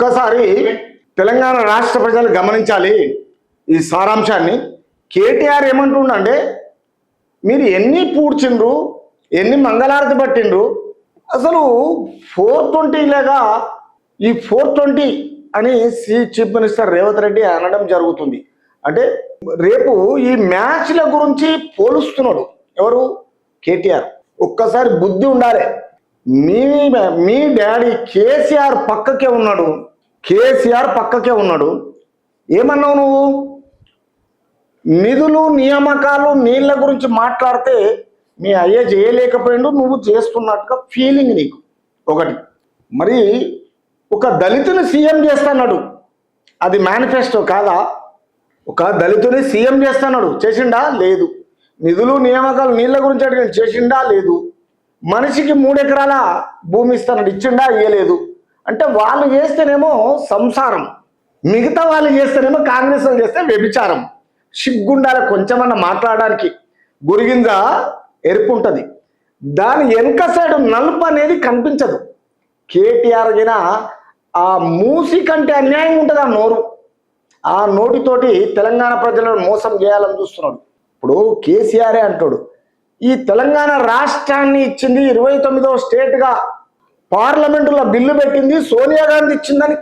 ఒక్కసారి తెలంగాణ రాష్ట్ర ప్రజలు గమనించాలి ఈ సారాంశాన్ని. కేటీఆర్ ఏమంటుండంటే, మీరు ఎన్ని పూడ్చిండ్రు, ఎన్ని మంగళారతి పట్టిండ్రు, అసలు 420 లేగా ఈ 420 అని చీఫ్ మినిస్టర్ రేవంత్ రెడ్డి అనడం జరుగుతుంది. అంటే రేపు ఈ మ్యాచ్ల గురించి పోలుస్తున్నాడు ఎవరు? కేటీఆర్. ఒక్కసారి బుద్ధి ఉండాలి. మీ డాడీ కేసీఆర్ పక్కకే ఉన్నాడు. ఏమన్నావు నువ్వు? నిధులు నియామకాలు నీళ్ళ గురించి మాట్లాడితే మీ అయ్య చేయలేకపోయిండు, నువ్వు చేస్తున్నట్టుగా ఫీలింగ్ నీకు. ఒకటి. మరి ఒక దళితుని సీఎం చేస్తున్నాడు, అది మేనిఫెస్టో కాదా? ఒక దళితుని సీఎం చేస్తున్నాడు, చేసిండా? లేదు. నిధులు నియామకాలు నీళ్ళ గురించి అడిగిన చేసిండా? లేదు. మనిషికి 3 ఎకరాల భూమి ఇస్తున్నాడు, ఇచ్చిండా? ఇయ్యలేదు. అంటే వాళ్ళు చేస్తేనేమో సంసారం, మిగతా వాళ్ళు చేస్తేనేమో కాంగ్రెస్ వాళ్ళు చేస్తే వ్యభిచారం. సిగ్గుండాలి కొంచెమన్నా మాట్లాడడానికి. గురిగింజ ఎరుపు ఉంటుంది, దాని వెనక సైడ్ నలుపు అనేది కనిపించదు. కేటీఆర్ గిన ఆ మూసి కంటే అన్యాయం ఉంటుంది ఆ నోరు. ఆ నోటితోటి తెలంగాణ ప్రజలను మోసం చేయాలని చూస్తున్నాడు. ఇప్పుడు కేసీఆరే అంటాడు, ఈ తెలంగాణ రాష్ట్రాన్ని ఇచ్చింది 29వ స్టేట్గా పార్లమెంటులో బిల్లు పెట్టింది సోనియా గాంధీ ఇచ్చిందని